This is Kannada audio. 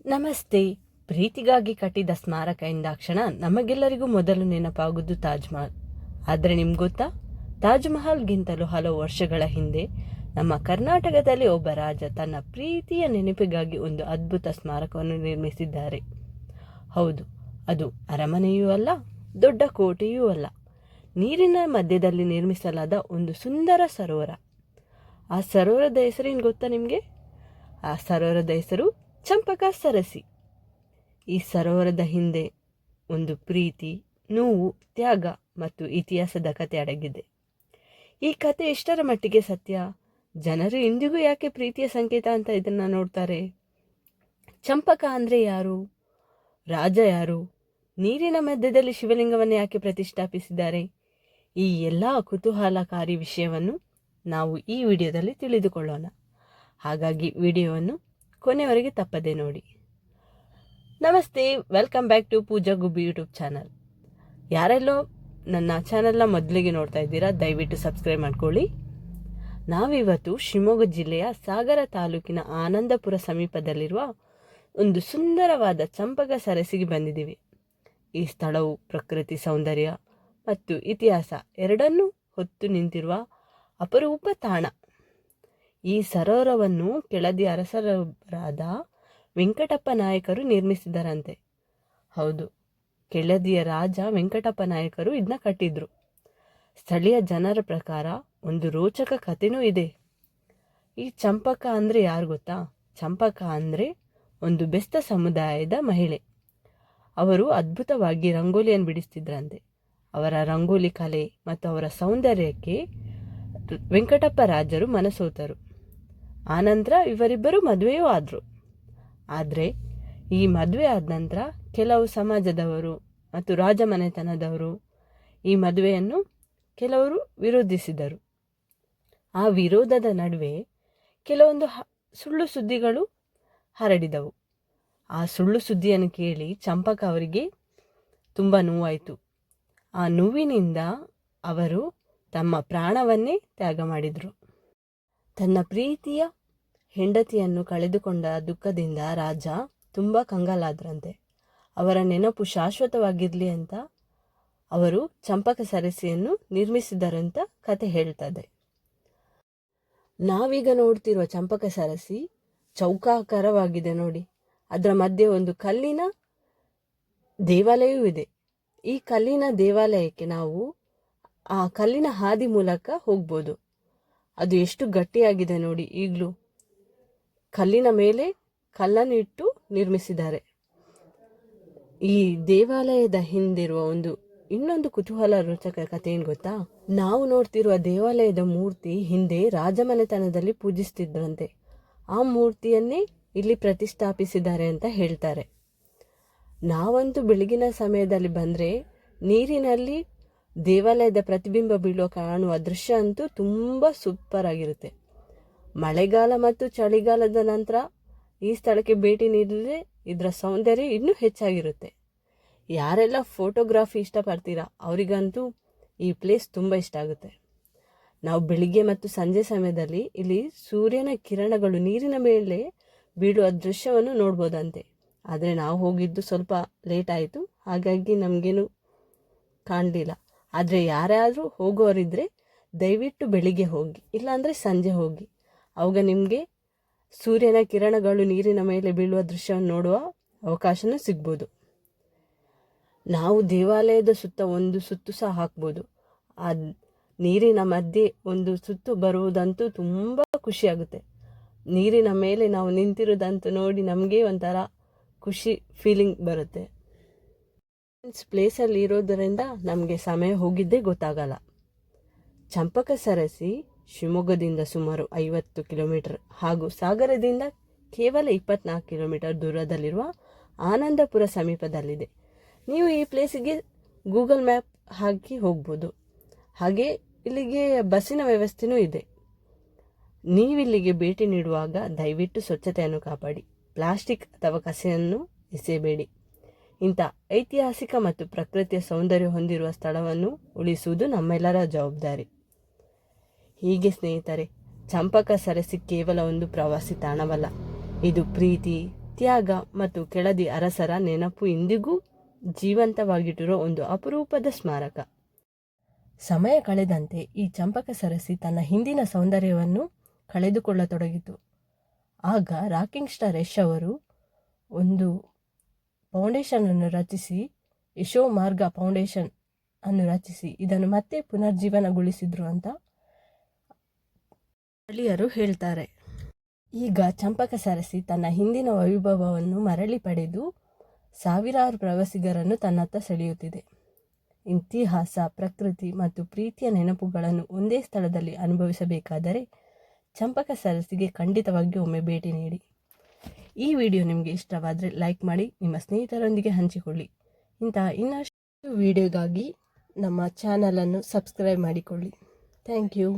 ನಮಸ್ತೆ. ಪ್ರೀತಿಗಾಗಿ ಕಟ್ಟಿದ ಸ್ಮಾರಕ ಎಂದಾಕ್ಷಣ ನಮಗೆಲ್ಲರಿಗೂ ಮೊದಲು ನೆನಪಾಗುವುದು ತಾಜ್ ಮಹಲ್. ಆದರೆ ನಿಮ್ಗೆ ಗೊತ್ತಾ, ತಾಜ್ ಮಹಲ್ಗಿಂತಲೂ ಹಲವು ವರ್ಷಗಳ ಹಿಂದೆ ನಮ್ಮ ಕರ್ನಾಟಕದಲ್ಲಿ ಒಬ್ಬ ರಾಜ ತನ್ನ ಪ್ರೀತಿಯ ನೆನಪಿಗಾಗಿ ಒಂದು ಅದ್ಭುತ ಸ್ಮಾರಕವನ್ನು ನಿರ್ಮಿಸಿದ್ದಾರೆ. ಹೌದು, ಅದು ಅರಮನೆಯೂ ಅಲ್ಲ, ದೊಡ್ಡ ಕೋಟೆಯೂ ಅಲ್ಲ, ನೀರಿನ ಮಧ್ಯದಲ್ಲಿ ನಿರ್ಮಿಸಲಾದ ಒಂದು ಸುಂದರ ಸರೋವರ. ಆ ಸರೋವರದ ಹೆಸರೇನು ಗೊತ್ತಾ ನಿಮಗೆ? ಆ ಸರೋವರದ ಹೆಸರು ಚಂಪಕ ಸರಸಿ. ಈ ಸರೋವರದ ಹಿಂದೆ ಒಂದು ಪ್ರೀತಿ, ನೋವು, ತ್ಯಾಗ ಮತ್ತು ಇತಿಹಾಸದ ಕತೆ ಅಡಗಿದೆ. ಈ ಕತೆ ಎಷ್ಟರ ಮಟ್ಟಿಗೆ ಸತ್ಯ? ಜನರು ಇಂದಿಗೂ ಯಾಕೆ ಪ್ರೀತಿಯ ಸಂಕೇತ ಅಂತ ಇದನ್ನು ನೋಡ್ತಾರೆ? ಚಂಪಕ ಅಂದರೆ ಯಾರು? ರಾಜ ಯಾರು? ನೀರಿನ ಮಧ್ಯದಲ್ಲಿ ಶಿವಲಿಂಗವನ್ನು ಯಾಕೆ ಪ್ರತಿಷ್ಠಾಪಿಸಿದ್ದಾರೆ? ಈ ಎಲ್ಲ ಕುತೂಹಲಕಾರಿ ವಿಷಯವನ್ನು ನಾವು ಈ ವಿಡಿಯೋದಲ್ಲಿ ತಿಳಿದುಕೊಳ್ಳೋಣ. ಹಾಗಾಗಿ ವಿಡಿಯೋವನ್ನು ಕೊನೆಯವರೆಗೆ ತಪ್ಪದೆ ನೋಡಿ. ನಮಸ್ತೆ, welcome back to Pooja Gubbi YouTube channel. ಯಾರೆಲ್ಲೋ ನನ್ನ ಚಾನಲ್ನ ಮೊದಲಿಗೆ ನೋಡ್ತಾ ಇದ್ದೀರಾ, ದಯವಿಟ್ಟು ಸಬ್ಸ್ಕ್ರೈಬ್ ಮಾಡ್ಕೊಳ್ಳಿ. ನಾವಿವತ್ತು ಶಿವಮೊಗ್ಗ ಜಿಲ್ಲೆಯ ಸಾಗರ ತಾಲೂಕಿನ ಆನಂದಪುರ ಸಮೀಪದಲ್ಲಿರುವ ಒಂದು ಸುಂದರವಾದ ಚಂಪಕ ಸರಸಿಗೆ ಬಂದಿದ್ದೀವಿ. ಈ ಸ್ಥಳವು ಪ್ರಕೃತಿ ಸೌಂದರ್ಯ ಮತ್ತು ಇತಿಹಾಸ ಎರಡನ್ನೂ ಹೊತ್ತು ನಿಂತಿರುವ ಅಪರೂಪ ತಾಣ. ಈ ಸರೋವರವನ್ನು ಕೆಳದಿ ಅರಸರಾದ ವೆಂಕಟಪ್ಪ ನಾಯಕರು ನಿರ್ಮಿಸಿದರಂತೆ. ಹೌದು, ಕೆಳದಿಯ ರಾಜ ವೆಂಕಟಪ್ಪ ನಾಯಕರು ಇದನ್ನ ಕಟ್ಟಿದ್ರು. ಸ್ಥಳೀಯ ಜನರ ಪ್ರಕಾರ ಒಂದು ರೋಚಕ ಕಥೆನೂ ಇದೆ. ಈ ಚಂಪಕ ಅಂದರೆ ಯಾರು ಗೊತ್ತಾ? ಚಂಪಕ ಅಂದರೆ ಒಂದು ಬೆಸ್ತ ಸಮುದಾಯದ ಮಹಿಳೆ. ಅವರು ಅದ್ಭುತವಾಗಿ ರಂಗೋಲಿಯನ್ನು ಬಿಡಿಸ್ತಿದ್ರಂತೆ. ಅವರ ರಂಗೋಲಿ ಕಲೆ ಮತ್ತು ಅವರ ಸೌಂದರ್ಯಕ್ಕೆ ವೆಂಕಟಪ್ಪ ರಾಜರು ಮನಸೋತರು. ಆನಂತರ ಇವರಿಬ್ಬರು ಮದುವೆಯೂ ಆದರು. ಆದರೆ ಈ ಮದುವೆ ಆದ ನಂತರ ಕೆಲವು ಸಮಾಜದವರು ಮತ್ತು ರಾಜಮನೆತನದವರು ಈ ಮದುವೆಯನ್ನು ಕೆಲವರು ವಿರೋಧಿಸಿದರು. ಆ ವಿರೋಧದ ನಡುವೆ ಕೆಲವೊಂದು ಸುಳ್ಳು ಸುದ್ದಿಗಳು ಹರಡಿದವು. ಆ ಸುಳ್ಳು ಸುದ್ದಿಯನ್ನು ಕೇಳಿ ಚಂಪಕ ಅವರಿಗೆ ತುಂಬ ನೋವಾಯಿತು. ಆ ನೋವಿನಿಂದ ಅವರು ತಮ್ಮ ಪ್ರಾಣವನ್ನೇ ತ್ಯಾಗ ಮಾಡಿದರು. ತನ್ನ ಪ್ರೀತಿಯ ಹೆಂಡತಿಯನ್ನು ಕಳೆದುಕೊಂಡ ದುಃಖದಿಂದ ರಾಜ ತುಂಬ ಕಂಗಾಲಾದ್ರಂತೆ. ಅವರ ನೆನಪು ಶಾಶ್ವತವಾಗಿರಲಿ ಅಂತ ಅವರು ಚಂಪಕ ಸರಸಿಯನ್ನು ನಿರ್ಮಿಸಿದರಂತ ಕತೆ ಹೇಳ್ತದೆ. ನಾವೀಗ ನೋಡ್ತಿರುವ ಚಂಪಕ ಸರಸಿ ಚೌಕಾಕಾರವಾಗಿದೆ ನೋಡಿ. ಅದರ ಮಧ್ಯೆ ಒಂದು ಕಲ್ಲಿನ ದೇವಾಲಯವೂ ಇದೆ. ಈ ಕಲ್ಲಿನ ದೇವಾಲಯಕ್ಕೆ ನಾವು ಆ ಕಲ್ಲಿನ ಹಾದಿ ಮೂಲಕ ಹೋಗ್ಬೋದು. ಅದು ಎಷ್ಟು ಗಟ್ಟಿಯಾಗಿದೆ ನೋಡಿ. ಈಗಲೂ ಕಲ್ಲಿನ ಮೇಲೆ ಕಲ್ಲನ್ನು ಇಟ್ಟು ನಿರ್ಮಿಸಿದ್ದಾರೆ. ಈ ದೇವಾಲಯದ ಹಿಂದಿರುವ ಇನ್ನೊಂದು ಕುತೂಹಲ ರೋಚಕ ಕಥೆ ಏನು ಗೊತ್ತಾ? ನಾವು ನೋಡ್ತಿರುವ ದೇವಾಲಯದ ಮೂರ್ತಿ ಹಿಂದೆ ರಾಜಮನೆತನದಲ್ಲಿ ಪೂಜಿಸ್ತಿದ್ರಂತೆ. ಆ ಮೂರ್ತಿಯನ್ನೇ ಇಲ್ಲಿ ಪ್ರತಿಷ್ಠಾಪಿಸಿದ್ದಾರೆ ಅಂತ ಹೇಳ್ತಾರೆ. ನಾವಂತೂ ಬೆಳಗಿನ ಸಮಯದಲ್ಲಿ ಬಂದರೆ ನೀರಿನಲ್ಲಿ ದೇವಾಲಯದ ಪ್ರತಿಬಿಂಬ ಕಾಣುವ ದೃಶ್ಯ ಅಂತೂ ತುಂಬ ಸೂಪರ್ ಆಗಿರುತ್ತೆ. ಮಳೆಗಾಲ ಮತ್ತು ಚಳಿಗಾಲದ ನಂತರ ಈ ಸ್ಥಳಕ್ಕೆ ಭೇಟಿ ನೀಡಿದರೆ ಇದರ ಸೌಂದರ್ಯ ಇನ್ನೂ ಹೆಚ್ಚಾಗಿರುತ್ತೆ. ಯಾರೆಲ್ಲ ಫೋಟೋಗ್ರಾಫಿ ಇಷ್ಟಪಡ್ತೀರಾ ಅವರಿಗಂತೂ ಈ ಪ್ಲೇಸ್ ತುಂಬ ಇಷ್ಟ ಆಗುತ್ತೆ. ನಾವು ಬೆಳಿಗ್ಗೆ ಮತ್ತು ಸಂಜೆ ಸಮಯದಲ್ಲಿ ಇಲ್ಲಿ ಸೂರ್ಯನ ಕಿರಣಗಳು ನೀರಿನ ಮೇಲೆ ಬೀಳುವ ದೃಶ್ಯವನ್ನು ನೋಡ್ಬೋದಂತೆ. ಆದರೆ ನಾವು ಹೋಗಿದ್ದು ಸ್ವಲ್ಪ ಲೇಟ್ ಆಯಿತು, ಹಾಗಾಗಿ ನಮಗೇನು ಕಾಣಲಿಲ್ಲ. ಆದರೆ ಯಾರ್ಯಾದರೂ ಹೋಗೋರಿದ್ರೆ ದಯವಿಟ್ಟು ಬೆಳಿಗ್ಗೆ ಹೋಗಿ, ಇಲ್ಲಾಂದರೆ ಸಂಜೆ ಹೋಗಿ. ಅವಾಗ ನಿಮಗೆ ಸೂರ್ಯನ ಕಿರಣಗಳು ನೀರಿನ ಮೇಲೆ ಬೀಳುವ ದೃಶ್ಯವನ್ನು ನೋಡುವ ಅವಕಾಶನೂ ಸಿಗ್ಬೋದು. ನಾವು ದೇವಾಲಯದ ಸುತ್ತ ಒಂದು ಸುತ್ತು ಸಹ ಹಾಕ್ಬೋದು. ಆ ನೀರಿನ ಮಧ್ಯೆ ಒಂದು ಸುತ್ತು ಬರುವುದಂತೂ ತುಂಬ ಖುಷಿಯಾಗುತ್ತೆ. ನೀರಿನ ಮೇಲೆ ನಾವು ನಿಂತಿರೋದಂತೂ ನೋಡಿ ನಮಗೆ ಒಂಥರ ಖುಷಿ ಫೀಲಿಂಗ್ ಬರುತ್ತೆ. ಪ್ಲೇಸಲ್ಲಿ ಇರೋದರಿಂದ ನಮಗೆ ಸಮಯ ಹೋಗಿದ್ದೇ ಗೊತ್ತಾಗಲ್ಲ. ಚಂಪಕ ಸರಸಿ ಶಿವಮೊಗ್ಗದಿಂದ ಸುಮಾರು 50 ಕಿಲೋಮೀಟರ್ ಹಾಗೂ ಸಾಗರದಿಂದ ಕೇವಲ 24 ಕಿಲೋಮೀಟರ್ ದೂರದಲ್ಲಿರುವ ಆನಂದಪುರ ಸಮೀಪದಲ್ಲಿದೆ. ನೀವು ಈ ಪ್ಲೇಸಿಗೆ ಗೂಗಲ್ ಮ್ಯಾಪ್ ಹಾಕಿ ಹೋಗ್ಬೋದು. ಹಾಗೆ ಇಲ್ಲಿಗೆ ಬಸ್ಸಿನ ವ್ಯವಸ್ಥೆಯೂ ಇದೆ. ನೀವಿಲ್ಲಿಗೆ ಭೇಟಿ ನೀಡುವಾಗ ದಯವಿಟ್ಟು ಸ್ವಚ್ಛತೆಯನ್ನು ಕಾಪಾಡಿ. ಪ್ಲಾಸ್ಟಿಕ್ ಅಥವಾ ಕಸೆಯನ್ನು ಎಸೆಯಬೇಡಿ. ಇಂಥ ಐತಿಹಾಸಿಕ ಮತ್ತು ಪ್ರಕೃತಿಯ ಸೌಂದರ್ಯ ಹೊಂದಿರುವ ಸ್ಥಳವನ್ನು ಉಳಿಸುವುದು ನಮ್ಮೆಲ್ಲರ ಜವಾಬ್ದಾರಿ. ಹೀಗೆ ಸ್ನೇಹಿತರೆ, ಚಂಪಕ ಸರಸಿ ಕೇವಲ ಒಂದು ಪ್ರವಾಸಿ ತಾಣವಲ್ಲ, ಇದು ಪ್ರೀತಿ, ತ್ಯಾಗ ಮತ್ತು ಕೆಳದಿ ಅರಸರ ನೆನಪು ಇಂದಿಗೂ ಜೀವಂತವಾಗಿಟ್ಟಿರೋ ಒಂದು ಅಪರೂಪದ ಸ್ಮಾರಕ. ಸಮಯ ಕಳೆದಂತೆ ಈ ಚಂಪಕ ಸರಸಿ ತನ್ನ ಹಿಂದಿನ ಸೌಂದರ್ಯವನ್ನು ಕಳೆದುಕೊಳ್ಳತೊಡಗಿತು. ಆಗ ರಾಕಿಂಗ್ ಸ್ಟಾರ್ ಯಶ್ ಅವರು ಒಂದು ಫೌಂಡೇಶನ್ ಅನ್ನು ರಚಿಸಿ, ಯಶೋ ಮಾರ್ಗ ಫೌಂಡೇಶನ್ ಅನ್ನು ರಚಿಸಿ ಇದನ್ನು ಮತ್ತೆ ಪುನರ್ಜೀವನಗೊಳಿಸಿದ್ರು ಅಂತ ಸ್ಥಳೀಯರು ಹೇಳ್ತಾರೆ. ಈಗ ಚಂಪಕ ಸರಸಿ ತನ್ನ ಹಿಂದಿನ ವೈಭವವನ್ನು ಮರಳಿ ಪಡೆದು ಸಾವಿರಾರು ಪ್ರವಾಸಿಗರನ್ನು ತನ್ನತ್ತ ಸೆಳೆಯುತ್ತಿದೆ. ಇತಿಹಾಸ, ಪ್ರಕೃತಿ ಮತ್ತು ಪ್ರೀತಿಯ ನೆನಪುಗಳನ್ನು ಒಂದೇ ಸ್ಥಳದಲ್ಲಿ ಅನುಭವಿಸಬೇಕಾದರೆ ಚಂಪಕ ಸರಸಿಗೆ ಖಂಡಿತವಾಗಿಯೂ ಒಮ್ಮೆ ಭೇಟಿ ನೀಡಿ. ಈ ವಿಡಿಯೋ ನಿಮಗೆ ಇಷ್ಟವಾದರೆ ಲೈಕ್ ಮಾಡಿ, ನಿಮ್ಮ ಸ್ನೇಹಿತರೊಂದಿಗೆ ಹಂಚಿಕೊಳ್ಳಿ. ಇಂತಹ ಇನ್ನಷ್ಟು ವಿಡಿಯೋಗಾಗಿ ನಮ್ಮ ಚಾನಲನ್ನು ಸಬ್ಸ್ಕ್ರೈಬ್ ಮಾಡಿಕೊಳ್ಳಿ. Thank you.